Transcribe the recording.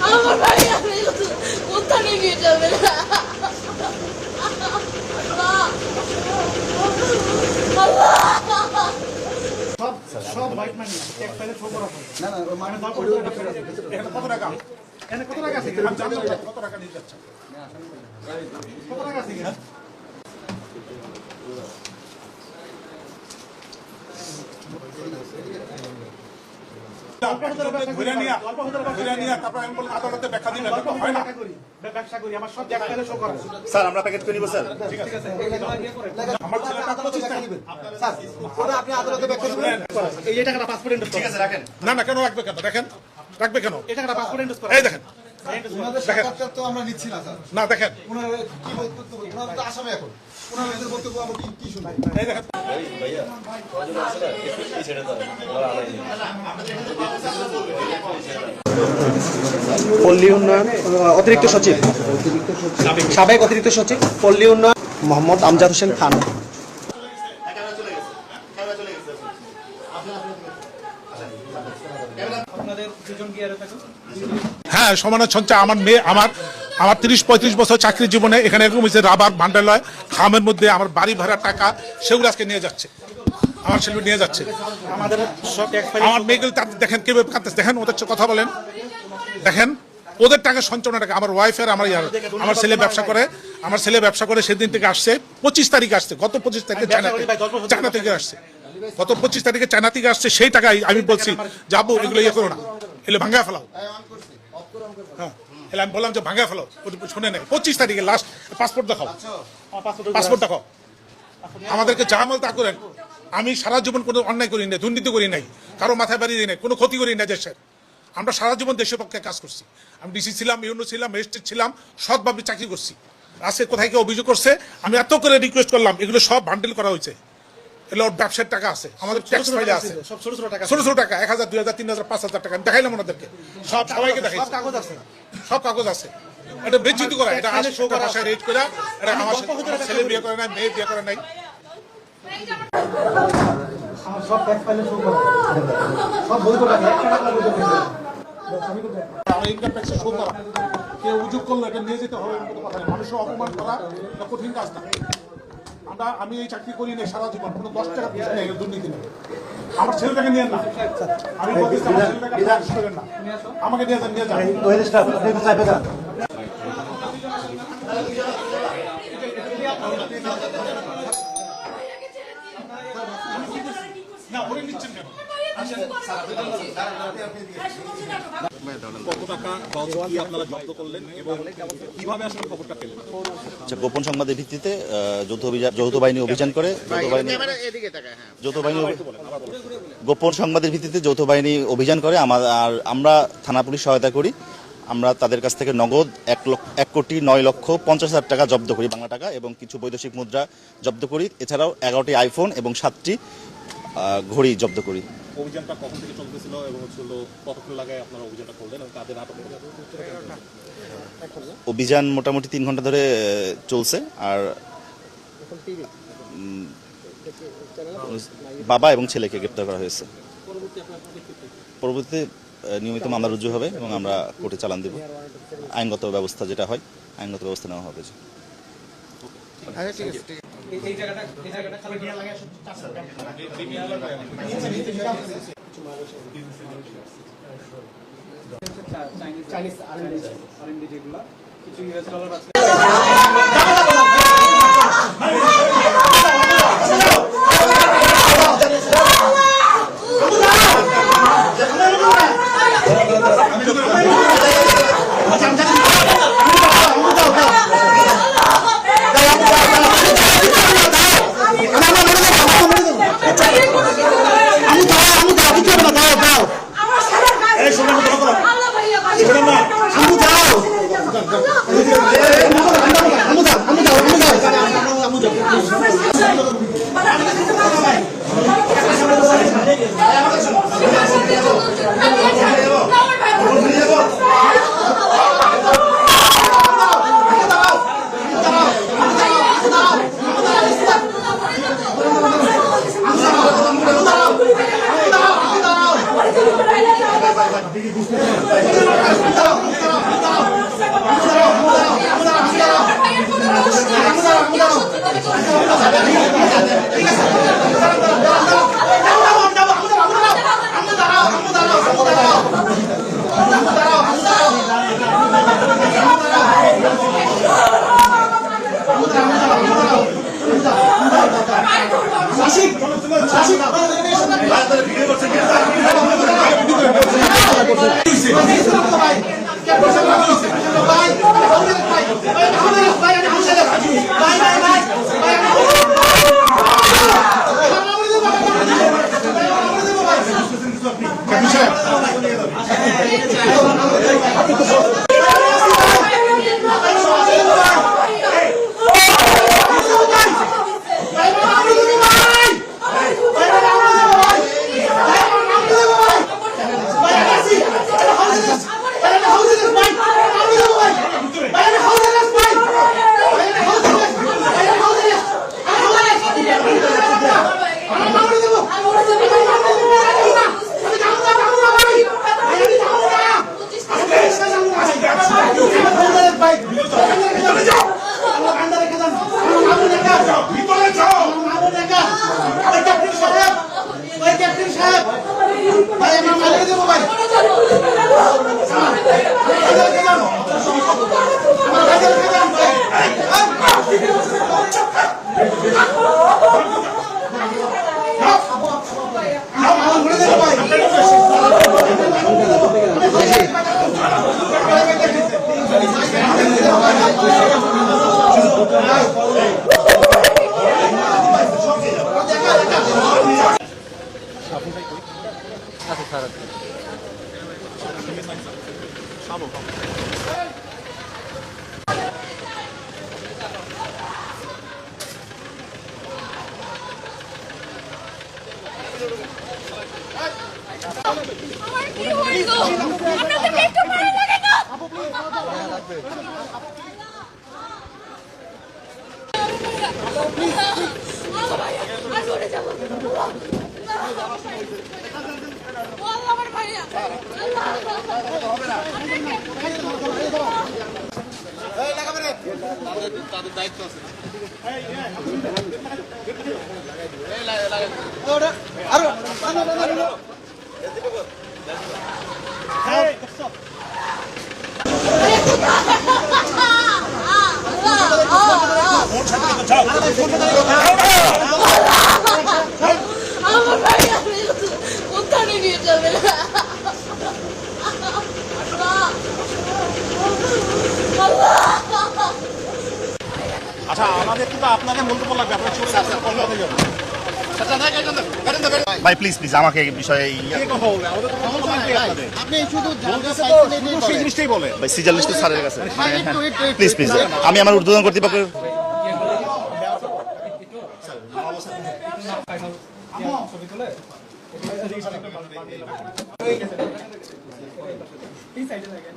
আমার ভাই আমি কোথায় নিয়ে যাবে সব বাইক মানি এক ফাইলে শো করা না না মানে এখানে কত টাকা এখানে কত টাকা আছে আমি জানি কত টাকা নিয়ে যাচ্ছে কত টাকা আছে এখানে স্যার আমরা প্যাকেট করে নিব স্যার এই টাকাটা পাসপোর্ট এন্ডোস ঠিক আছে রাখেন না না কেন রাখবে কেন দেখেন রাখবে কেন এই টাকাটা পাসপোর্ট এন্ডোস করা এই দেখেন তো আমরা নিচ্ছি না স্যার না দেখেন ওনারা কি বক্তব্য ওনারা তো আসামে এখন ওনাদের বক্তব্য আমরা কি শুনবো এই দেখেন পল্লী উন্নয়ন অতিরিক্ত সচিব সাবেক অতিরিক্ত সচিব পল্লী উন্নয়ন মোহাম্মদ আমজাদ হোসেন খান। হ্যাঁ সমানের সঞ্চয় আমার মেয়ে আমার 30-35 বছর চাকরি জীবনে এখানে এরকম হয়েছে রাবার বান্ডালয় খামের মধ্যে আমার বাড়ি ভাড়ার টাকা সেগুলো আজকে নিয়ে যাচ্ছে আমার ছেলে নিয়ে যাচ্ছে আমাদের সব এক ফাইলে আমার মেয়েগুলো দেখেন কিভাবে কাঁদতেছে দেখেন ওদের সাথে কথা বলেন দেখেন ওদের টাকা সঞ্চয় টাকা আমার ওয়াইফের আমার ছেলে ব্যবসা করে সেদিন থেকে আসছে 25 তারিখে আসছে গত 25 তারিখে চায়না থেকে আসছে গত 25 তারিখে চায়না থেকে আসছে সেই টাকায় আমি বলছি যাবো এগুলো ইয়ে করো না এগুলো ভাঙা ফেলাও হ্যাঁ আমি বললাম যে ভাঙা ফেলো শুনে নেই 25 তারিখে লাস্ট পাসপোর্ট দেখাও আমাদেরকে যা আমল তা করেন আমি সারা জীবন কোনো অন্যায় করি নাই দুর্নীতি করি নাই কারো মাথায় বাড়ি দিই নাই কোনো ক্ষতি করি না দেশের আমরা সারা জীবন দেশের পক্ষে কাজ করছি আমি ডিসি ছিলাম ইউনো ছিলাম ম্যাজিস্ট্রেট ছিলাম সৎভাবে চাকরি করছি আজকে কোথায় কেউ অভিযোগ করছে আমি এত করে রিকোয়েস্ট করলাম এগুলো সব বান্ডেল করা হয়েছে এগুলো ব্যবসার টাকা আছে আমাদের ট্যাক্স ফাইলে আছে সব ছোট ছোট টাকা ছোট ছোট টাকা 1000 2000 3000 5000 টাকা আমি দেখাইলাম ওনাদেরকে সবাইকে দেখাইছি সব কাগজ আছে এটা বেচিত করা এটা আসলে শো করা রেট করা এটা আমার ছেলে বিয়ে করে নাই মেয়ে বিয়ে করে নাই আমার সব এক ফাইলে শো করা সব বই তো টাকা একটা টাকা বই তো আমার ইনকাম ট্যাক্সে শো করা কেউ অভিযোগ করলো এটা নিয়ে যেতে হবে এরকম কথা নেই মানুষের অপমান করা এটা কঠিন কাজ না আমি এই চাকরি করি না সারা জীবন কোনো 10 টাকা পিছনে নেই দুর্নীতি নেই আমার ছেলেটাকে নিয়ে না আমি বলছি আমার ছেলেটাকে করেন না আমাকে নিয়ে যান না ওরে নিচ্ছেন কেন কত টাকা কি আপনারা জব্দ করলেন এবং কিভাবে আসলে খবরটা পেলেন? গোপন সংবাদের ভিত্তিতে যৌথ বাহিনী অভিযান করে গোপন সংবাদের ভিত্তিতে যৌথ বাহিনী অভিযান করে আমরা থানা পুলিশ সহায়তা করি। আমরা তাদের কাছ থেকে নগদ 1,09,50,000 টাকা জব্দ করি বাংলা টাকা এবং কিছু বৈদেশিক মুদ্রা জব্দ করি। এছাড়াও 11টি আইফোন এবং 7টি ঘড়ি জব্দ করি। অভিযানটা কখন থেকে চলতেছিল এবং কতক্ষণ লাগায় আপনারা অভিযানটা করলেন এবং তাদের আটক করলেন? অভিযান মোটামুটি 3 ঘন্টা ধরে চলছে। আর বাবা এবং ছেলেকে গ্রেপ্তার করা হয়েছে। পরবর্তীতে নিয়মিত মামলা রুজু হবে এবং আমরা কোর্টে চালান দেব। আইনগত ব্যবস্থা যেটা হয় আইনগত ব্যবস্থা নেওয়া হবে। চাইনিজ আরএমডি যেগুলো কিছু ইউএস ডলার আছে আমার কি হইলো আপনাদের একটু ভালো লাগে না আর করে যাব আমার ভাইয়া তাদের দায়িত্ব আছে। আমার ভাইয়া উদ্ধারে নিয়ে যাবে আচ্ছা আমাদের কিন্তু আপনাদের মন্তব্য লাগবে, আপনার চলে যাচ্ছে কথা হয়ে যাবে। ভাই প্লিজ প্লিজ আমাকে এই বিষয়ে কে কথা বলবে? আমাদের তো কথা লাগবে আপনাদের। আপনি শুধু শুধু সেই জিনিসটাই বলে। ভাই সিজারলিস্ট স্যারের কাছে প্লিজ প্লিজ আমি আমার ঊর্ধ্বতন কর্তৃপক্ষের এই সাইডে থাকেন।